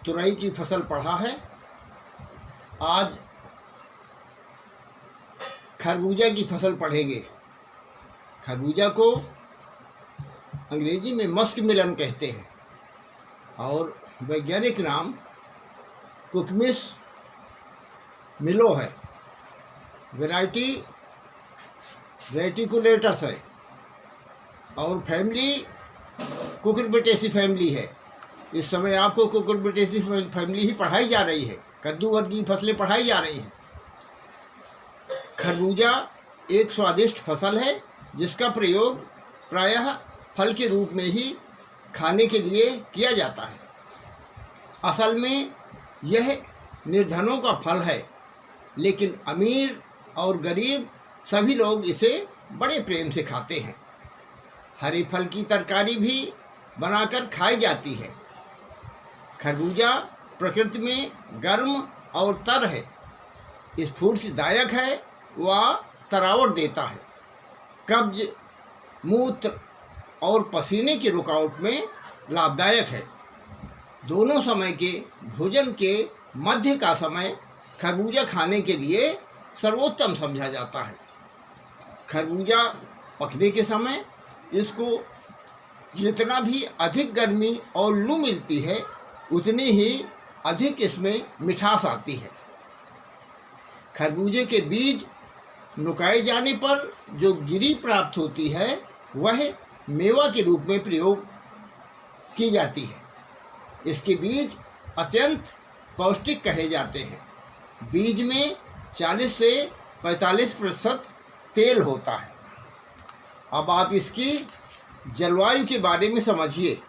तुरई की फसल पढ़ा है। आज खरबूजा की फसल पढ़ेंगे। खरबूजा को अंग्रेजी में मस्क मिलन कहते हैं और वैज्ञानिक नाम कुकमिस मिलो है। वैरायटी रेटिकुलेटस है और फैमिली कुकुरबिटेसी फैमिली है। इस समय आपको कुकुरबिटेसी फैमिली ही पढ़ाई जा रही है। कद्दू वर्गीय फसलें पढ़ाई जा रही हैं। खरबूजा एक स्वादिष्ट फसल है जिसका प्रयोग प्रायः फल के रूप में ही खाने के लिए किया जाता है। असल में यह निर्धनों का फल है, लेकिन अमीर और गरीब सभी लोग इसे बड़े प्रेम से खाते हैं। हरे फल की तरकारी भी बनाकर खाई जाती है। खरबूजा प्रकृति में गर्म और तर है। इस फूड से दायक है, वह तरावट देता है। कब्ज, मूत्र और पसीने की रुकावट में लाभदायक है। दोनों समय के भोजन के मध्य का समय खरबूजा खाने के लिए सर्वोत्तम समझा जाता है। खरबूजा पकने के समय इसको जितना भी अधिक गर्मी और लू मिलती है उतनी ही अधिक इसमें मिठास आती है। खरबूजे के बीज नुकाए जाने पर जो गिरी प्राप्त होती है वह मेवा के रूप में प्रयोग की जाती है। इसके बीज अत्यंत पौष्टिक कहे जाते हैं। बीज में 40 से 45% तेल होता है। अब आप इसकी जलवायु के बारे में समझिए।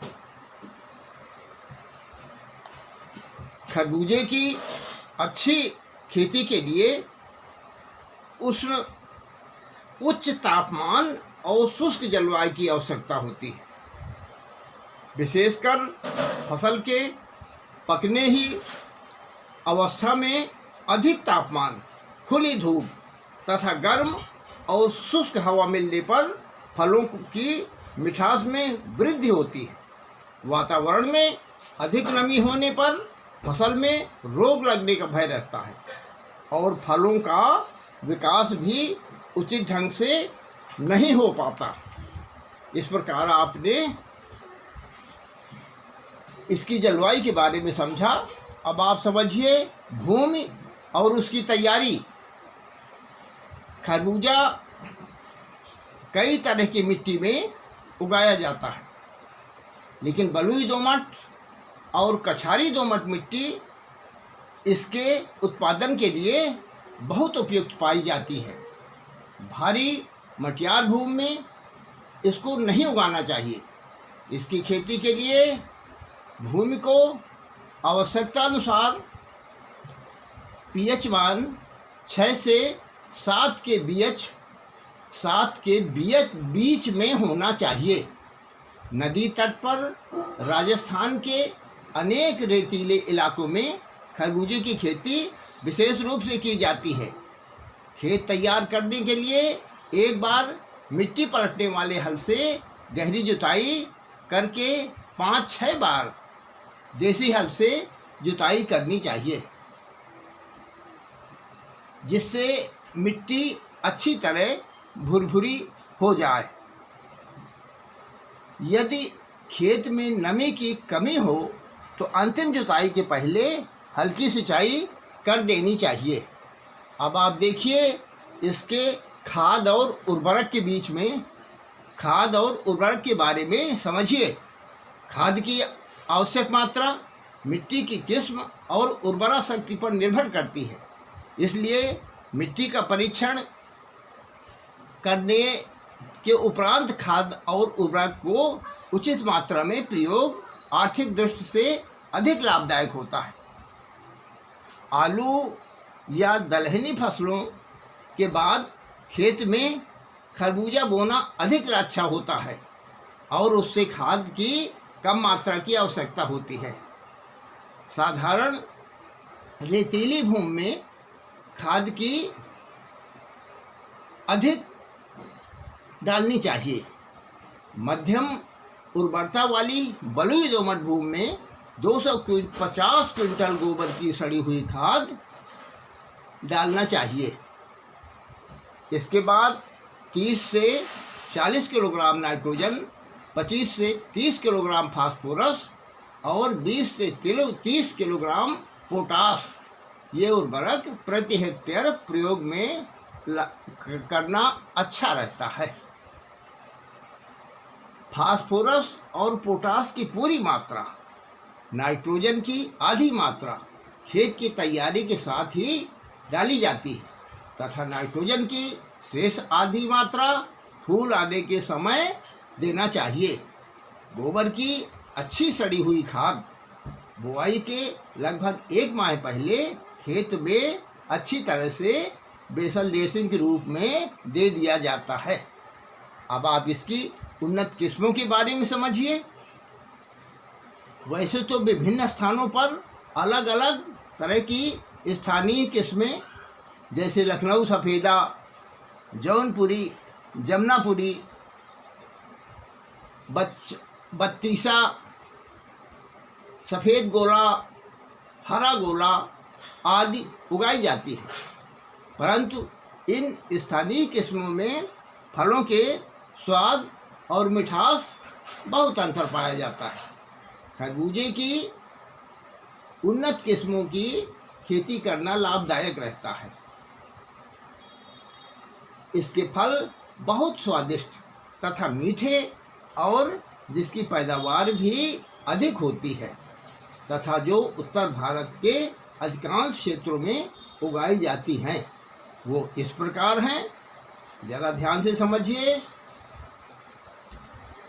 खरबूजे की अच्छी खेती के लिए उष्ण उच्च तापमान और शुष्क जलवायु की आवश्यकता होती है। विशेषकर फसल के पकने ही अवस्था में अधिक तापमान, खुली धूप तथा गर्म और शुष्क हवा मिलने पर फलों की मिठास में वृद्धि होती है। वातावरण में अधिक नमी होने पर फसल में रोग लगने का भय रहता है और फलों का विकास भी उचित ढंग से नहीं हो पाता। इस प्रकार आपने इसकी जलवायु के बारे में समझा। अब आप समझिए भूमि और उसकी तैयारी। खरबूजा कई तरह की मिट्टी में उगाया जाता है, लेकिन बलुई दोमट और कछारी दोमट मिट्टी इसके उत्पादन के लिए बहुत उपयुक्त पाई जाती है। भारी मटियार भूमि में इसको नहीं उगाना चाहिए। इसकी खेती के लिए भूमि को आवश्यकता अनुसार पीएच मान 6 से 7 के बीच में होना चाहिए। नदी तट पर राजस्थान के अनेक रेतीले इलाकों में खरबूजे की खेती विशेष रूप से की जाती है। खेत तैयार करने के लिए एक बार मिट्टी पलटने वाले हल से गहरी जुताई करके 5-6 बार देसी हल से जुताई करनी चाहिए, जिससे मिट्टी अच्छी तरह भुरभुरी हो जाए। यदि खेत में नमी की कमी हो तो अंतिम जुताई के पहले हल्की सिंचाई कर देनी चाहिए। अब आप देखिए इसके खाद और उर्वरक के बीच में, खाद और उर्वरक के बारे में समझिए। खाद की आवश्यक मात्रा मिट्टी की किस्म और उर्वरा शक्ति पर निर्भर करती है, इसलिए मिट्टी का परीक्षण करने के उपरांत खाद और उर्वरक को उचित मात्रा में प्रयोग आर्थिक दृष्टि से अधिक लाभदायक होता है। आलू या दलहनी फसलों के बाद खेत में खरबूजा बोना अधिक अच्छा होता है और उससे खाद की कम मात्रा की आवश्यकता होती है। साधारण रेतीली भूमि में खाद की अधिक डालनी चाहिए। मध्यम उर्वरता वाली बलुई दोमट भूमि में 250 क्विंटल गोबर की सड़ी हुई खाद डालना चाहिए। इसके बाद 30 से 40 किलोग्राम नाइट्रोजन, 25 से 30 किलोग्राम फास्फोरस और 20 से 30 किलोग्राम पोटाश ये उर्वरक प्रति हेक्टेयर प्रयोग में करना अच्छा रहता है। फास्फोरस और पोटाश की पूरी मात्रा, नाइट्रोजन की आधी मात्रा खेत की तैयारी के साथ ही डाली जाती है तथा नाइट्रोजन की शेष आधी मात्रा फूल आने के समय देना चाहिए। गोबर की अच्छी सड़ी हुई खाद बुआई के लगभग 1 माह पहले खेत में अच्छी तरह से बेसल ड्रेसिंग के रूप में दे दिया जाता है। अब आप इसकी उन्नत किस्मों के बारे में समझिए। वैसे तो विभिन्न स्थानों पर अलग अलग तरह की स्थानीय किस्में जैसे लखनऊ सफ़ेदा, जौनपुरी, जमुनापुरी, बत्तीसा, सफ़ेद गोला, हरा गोला आदि उगाई जाती है, परंतु इन स्थानीय किस्मों में फलों के स्वाद और मिठास बहुत अंतर पाया जाता है। खरबूजे की उन्नत किस्मों की खेती करना लाभदायक रहता है। इसके फल बहुत स्वादिष्ट तथा मीठे और जिसकी पैदावार भी अधिक होती है तथा जो उत्तर भारत के अधिकांश क्षेत्रों में उगाई जाती हैं वो इस प्रकार हैं, ज़रा ध्यान से समझिए।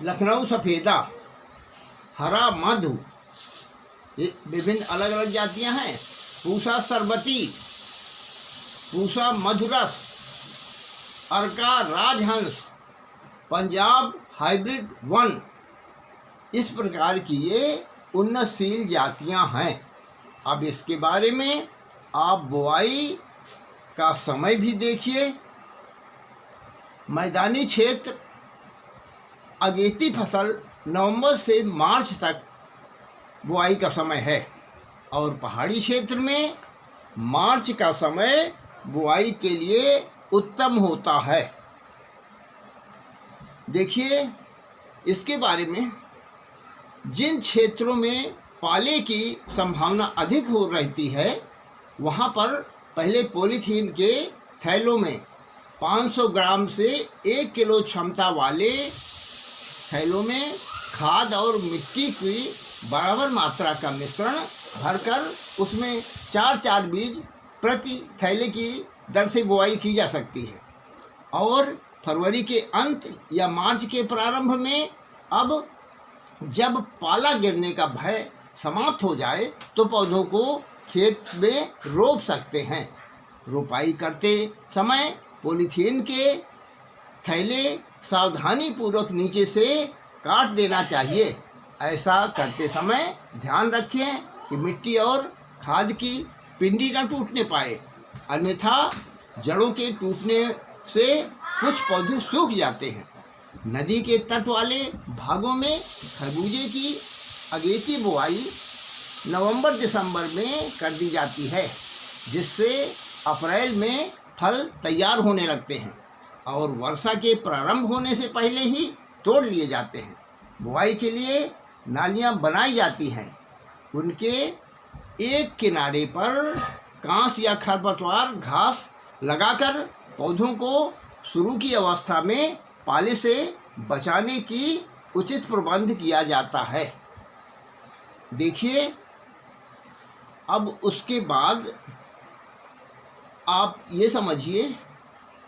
लखनऊ सफ़ेदा, हरा मधु, ये विभिन्न अलग अलग जातियां हैं। पूसा सरबती, पूसा मधुरस, अर्का राजहंस, पंजाब हाइब्रिड 1, इस प्रकार की ये उन्नतशील जातियां हैं। अब इसके बारे में आप बुआई का समय भी देखिए। मैदानी क्षेत्र अगेती फसल नवंबर से मार्च तक बुआई का समय है और पहाड़ी क्षेत्र में मार्च का समय बुआई के लिए उत्तम होता है। देखिए इसके बारे में, जिन क्षेत्रों में पाले की संभावना अधिक हो रहती है वहाँ पर पहले पॉलीथीन के थैलों में 500 ग्राम से 1 किलो क्षमता वाले थैलों में खाद और मिट्टी की बराबर मात्रा का मिश्रण भरकर उसमें 4-4 बीज प्रति थैले की दर से बुआई की जा सकती है और फरवरी के अंत या मार्च के प्रारंभ में अब जब पाला गिरने का भय समाप्त हो जाए तो पौधों को खेत में रोप सकते हैं। रोपाई करते समय पॉलीथीन के थैले सावधानी पूर्वक नीचे से काट देना चाहिए। ऐसा करते समय ध्यान रखें कि मिट्टी और खाद की पिंडी न टूटने पाए, अन्यथा जड़ों के टूटने से कुछ पौधे सूख जाते हैं। नदी के तट वाले भागों में खरबूजे की अगेती बुआई नवंबर-दिसंबर में कर दी जाती है, जिससे अप्रैल में फल तैयार होने लगते हैं और वर्षा के प्रारंभ होने से पहले ही तोड़ लिए जाते हैं। बुआई के लिए नालियां बनाई जाती हैं, उनके एक किनारे पर कांस या खरपतवार घास लगाकर पौधों को शुरू की अवस्था में पाले से बचाने की उचित प्रबंध किया जाता है। देखिए अब उसके बाद आप ये समझिए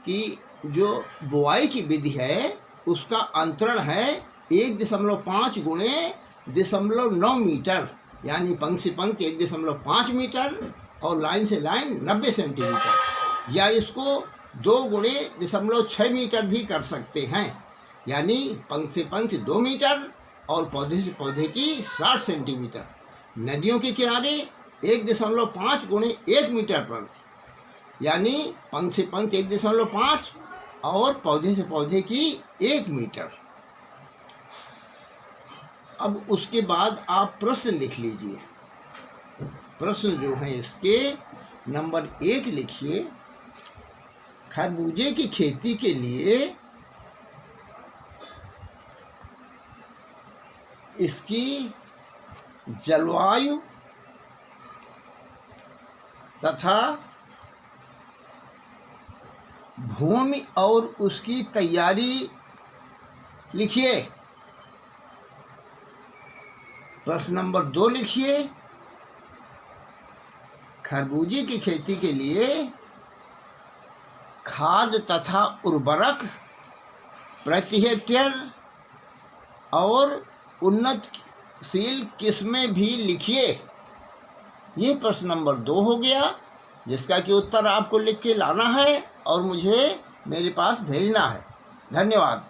कि जो बुआई की विधि है उसका अंतरण है 1.5 गुणे 0.9 मीटर, यानी पंक्ति से पंक्ति 1.5 मीटर और लाइन से लाइन 90 सेंटीमीटर, या इसको 2 गुणे 0.6 मीटर भी कर सकते हैं, यानी पंक्ति से पंक्ति 2 मीटर और पौधे से पौधे की 60 सेंटीमीटर। नदियों के किनारे 1.5 गुणे 1 मीटर पर, यानी पंक्ति से पंक्ति 1.5 और पौधे से पौधे की 1 मीटर। अब उसके बाद आप प्रश्न लिख लीजिए। प्रश्न जो है इसके नंबर 1 लिखिए, खरबूजे की खेती के लिए इसकी जलवायु तथा भूमि और उसकी तैयारी लिखिए। प्रश्न नंबर 2 लिखिए, खरबूजे की खेती के लिए खाद तथा उर्वरक प्रति हेक्टेयर और उन्नतशील किस्में भी लिखिए। ये प्रश्न नंबर 2 हो गया, जिसका कि उत्तर आपको लिख के लाना है और मुझे मेरे पास भेजना है। धन्यवाद।